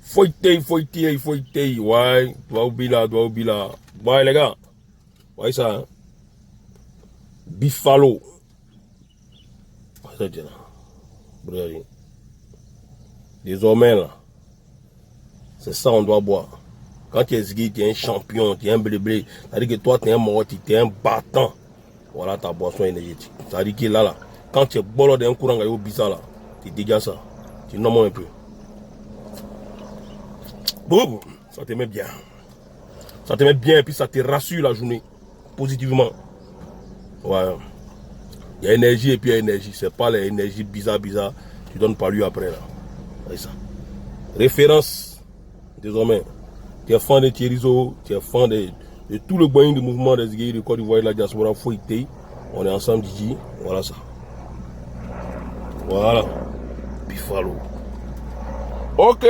Fouettez, ouais, doit oublier là. Ouais, les gars, ouais, ça, hein. Buffalo. Désormais, là, c'est ça on doit boire. Quand tu es Ziggy, tu es un champion, tu es un blé. C'est-à-dire que toi, tu es un morti, tu es un battant. Voilà ta boisson énergétique. C'est-à-dire que là, quand tu es bolo d'un courant au bizarre, là, tu dégages ça. Tu nommes un peu. Bon, ça te met bien. Ça te met bien et puis ça te rassure la journée. Positivement. Ouais. Il y a énergie et puis il y a énergie. C'est pas l'énergie bizarre. Tu donnes pas lui après là. C'est ça. Référence. Désormais. Tu es fan de Thierryzo. Tu es fan de tout le boyau du mouvement des Ziggy de Côte d'Ivoire et de la diaspora Fouettez. On est ensemble, Didi. Voilà ça. Voilà. Buffalo. Ok.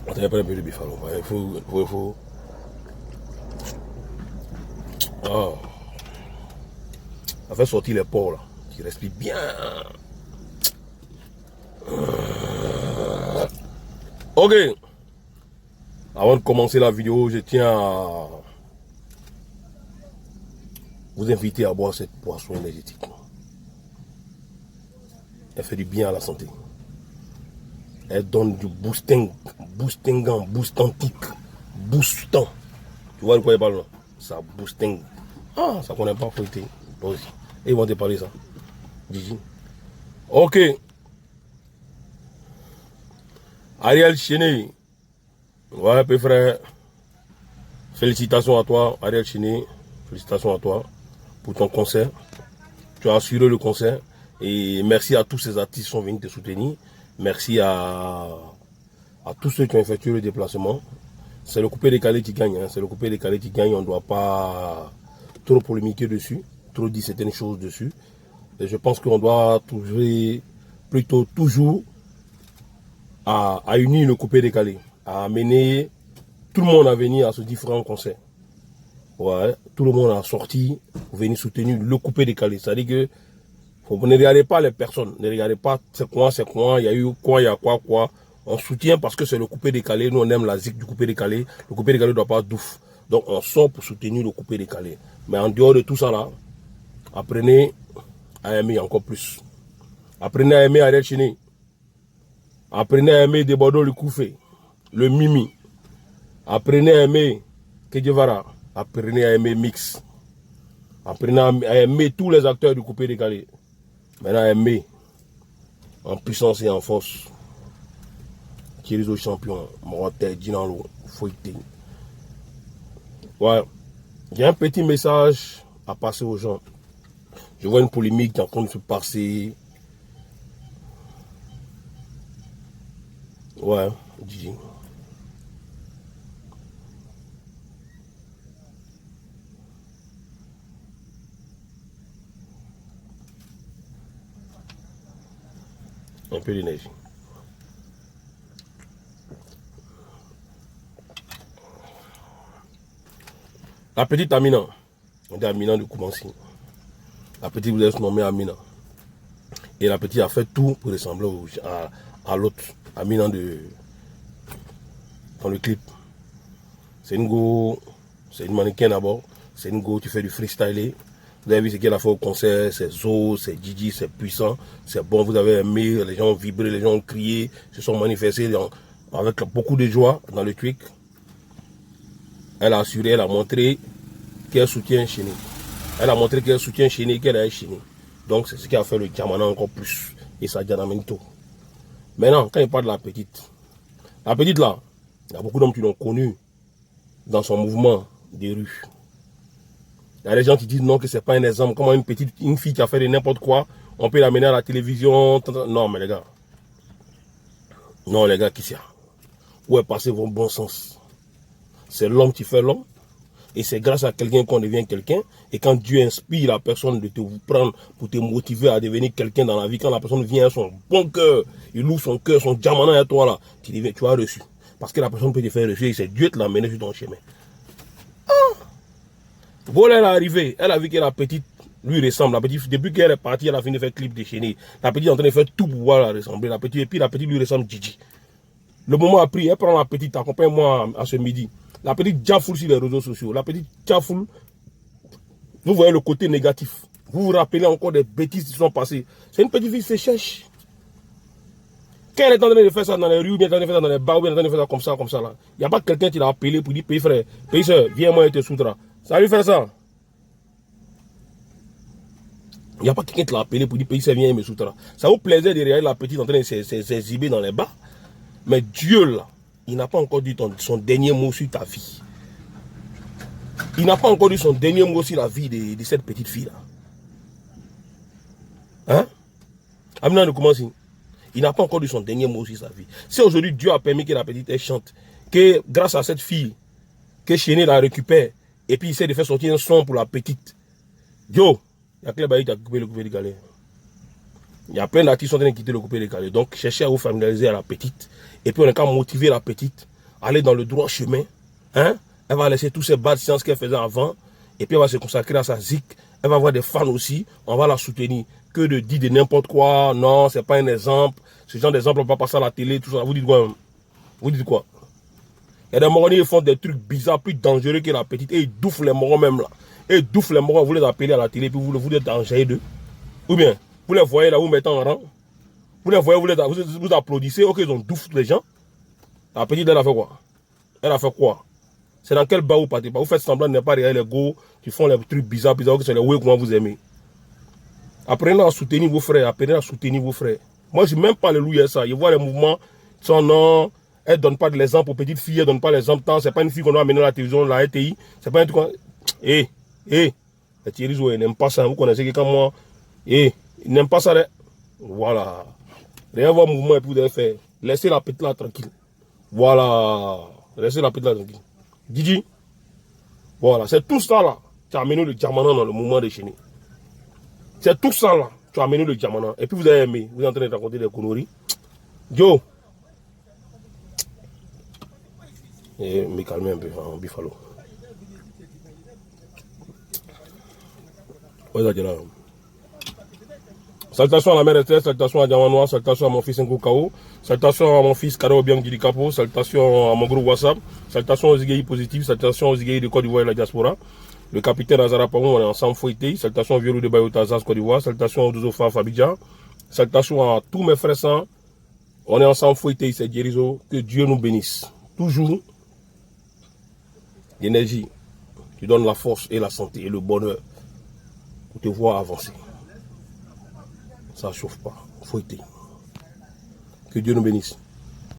On t'a pas un peu de Buffalo. Il faut. Oh. Ça fait sortir les porcs là. Qui respirent bien. Ok. Avant de commencer la vidéo, je tiens à vous inviter à boire cette boisson énergétique. Elle fait du bien à la santé. Elle donne du boostant. Tu vois de quoi il parle là? Ça boosting. Ah, ça connaît pas Fouettez. Toi aussi. Et ils vont te parler ça. Gigi. Ok. Ariel Chéné. Ouais, peu frère. Félicitations à toi, Ariel Chéné. Félicitations à toi pour ton concert. Tu as assuré le concert. Et merci à tous ces artistes qui sont venus te soutenir. Merci à tous ceux qui ont effectué le déplacement. C'est le coupé décalé qui gagne. Hein. C'est le coupé décalé qui gagne. On ne doit pas trop polémiquer dessus. Trop dire certaines choses dessus. Et je pense qu'on doit trouver plutôt toujours à unir le coupé décalé. À amener tout le monde à venir à ce différent concert. Ouais, tout le monde a sorti pour venir soutenir le coupé décalé. C'est-à-dire que vous ne regardez pas les personnes, ne regardez pas c'est quoi, il y a eu quoi, il y a quoi. On soutient parce que c'est le coupé décalé. Nous, on aime la zik du coupé décalé. Le coupé décalé ne doit pas douf. Donc, on sort pour soutenir le coupé décalé. Mais en dehors de tout ça là, apprenez à aimer encore plus. Apprenez à aimer Ariel Chéné. Apprenez à aimer Debodo le Koufé, le Mimi. Apprenez à aimer Kedjevara. Apprenez à aimer Mix. Apprenez à aimer tous les acteurs du coupé décalé. Maintenant, aimer en puissance et en force. Thierryzo champion, Mortel, Dinalo, Fouettez. Ouais, j'ai un petit message à passer aux gens. Je vois une polémique qui est en train de se passer. Ouais, Gigi. Un peu d'énergie. La petite Amina, on dit Amina de Koumansi. La petite vous êtes nommée Amina. Et la petite a fait tout pour ressembler à l'autre, Amina dans le clip. C'est une go, c'est une mannequin d'abord. C'est une go, tu fais du freestyle. Vous avez vu ce qu'elle a fait au concert, c'est Zo, c'est Gigi, c'est puissant, c'est bon, vous avez aimé, les gens ont vibré, les gens ont crié, se sont manifestés avec beaucoup de joie dans le tweet. Elle a assuré, elle a montré qu'elle soutient Chéné. Elle a montré qu'elle soutient Chéné, qu'elle est Chéné. Donc c'est ce qui a fait le diamant encore plus. Et ça diamamento. Maintenant, quand il parle de la petite là, il y a beaucoup d'hommes qui l'ont connue dans son mouvement des rues. Il y a des gens qui disent non, que c'est pas un exemple. Comment une fille qui a fait de n'importe quoi, on peut l'amener à la télévision. Non, mais les gars. Non, les gars, qui c'est? Où est passé vos bons sens? C'est l'homme qui fait l'homme. Et c'est grâce à quelqu'un qu'on devient quelqu'un. Et quand Dieu inspire la personne de te prendre pour te motiver à devenir quelqu'un dans la vie, quand la personne vient à son bon cœur, il ouvre son cœur, son diamant à toi là, tu as reçu. Parce que la personne peut te faire reçu et c'est Dieu qui l'a mené sur ton chemin. Voilà, elle est arrivée, elle a vu que la petite lui ressemble. La petite, depuis qu'elle est partie, elle a fini de faire clip déchaîné. La petite est en train de faire tout pour pouvoir la ressembler. La petite, et puis la petite lui ressemble Gigi. Le moment a pris, elle prend la petite, accompagne-moi à ce midi. La petite jafoule sur les réseaux sociaux. La petite jafoule, vous voyez le côté négatif. Vous vous rappelez encore des bêtises qui sont passées. C'est une petite fille séchèche. Quand elle est en train de faire ça dans les rues, ou bien en train de faire ça dans les bars, ou bien en train de faire ça comme ça là. Il n'y a pas quelqu'un qui l'a appelé pour dire, pays frère, pays soeur, viens moi et te soudra. Ça lui fait ça. Il n'y a pas quelqu'un qui l'a appelé pour dire, pays soeur, viens et me soudra. Ça vous plaisait de regarder la petite en train de s'exhiber dans les bars. Mais Dieu là, il n'a pas encore dit son dernier mot sur ta vie. Il n'a pas encore dit son dernier mot sur la vie de cette petite fille là. Hein? Amina ne commence. Il n'a pas encore dit son dernier mot sur sa vie. Si aujourd'hui Dieu a permis que la petite elle chante, que grâce à cette fille, que Chéné la récupère, et puis il essaie de faire sortir un son pour la petite. Yo, il y a que les baillis qui ont coupé le coupé de galets. Il y a plein d'artistes qui sont en train de quitter le coupé de galets. Donc cherchez à vous familiariser à la petite. Et puis on est quand même motiver la petite à aller dans le droit chemin. Hein? Elle va laisser tous ces bas de sciences qu'elle faisait avant. Et puis elle va se consacrer à sa zik. Elle va avoir des fans aussi. On va la soutenir. Que de dire de n'importe quoi. Non, c'est pas un exemple. Ce genre d'exemple, on va pas passer à la télé. Tout ça. Vous dites quoi? Vous dites quoi? Il y a des morons qui font des trucs bizarres, plus dangereux que la petite. Et ils douffent les morons même là. Et ils douffent les morons. Vous les appelez à la télé. Puis vous êtes danger d'eux. Ou bien, vous les voyez là, vous mettez en rang. Vous les voyez, vous applaudissez. Ok, ils ont douffé les gens. La petite, elle a fait quoi? Elle a fait quoi? C'est dans quel bar vous partez pas? Vous faites semblant de ne pas regarder les go qui font les trucs bizarres, que c'est les ouais comment vous aimez. Apprenez à soutenir vos frères, apprenez à soutenir vos frères. Moi, je n'ai même pas le louer ça. Je vois les mouvements, son nom, elle ne donne pas de l'exemple aux petites filles, elle ne donne pas l'exemple. C'est pas une fille qu'on doit amener à la télévision, la RTI. C'est pas un truc. Les Thierry Zoé n'aiment pas ça. Vous connaissez quelqu'un, moi. Ils n'aiment pas ça. Voilà. Rien voir mouvement et puis vous devez faire. Laissez la petite là tranquille. Voilà. Laissez la petite là tranquille. Didi. Voilà. C'est tout ça là. Tu as amené le diamant dans le mouvement de Chéné. C'est tout ça là. Tu as amené le diamant. Et puis vous avez aimé. Vous êtes en train de raconter des conneries. Yo. Et me calmer un peu en Bifalo. Salutations à la mère Esther, salutations à Diamanois, salutations à mon fils Nkokao, salutations à mon fils Karo Biang Dikapo, salutations à mon groupe WhatsApp, salutations aux Igéi positifs, salutations aux Igéi de Côte d'Ivoire et la diaspora. Le capitaine Azara Pamou, on est ensemble fouetté. Salutations au Violou de Bayota, Azaz, Côte d'Ivoire. Salutations aux Douzofa, Fabidja. Salutations à tous mes frères saints. On est ensemble fouetté, c'est Djerizo. Que Dieu nous bénisse. Toujours l'énergie qui donne la force et la santé et le bonheur pour te voir avancer. Ça ne chauffe pas. Fouetté. Que Dieu nous bénisse.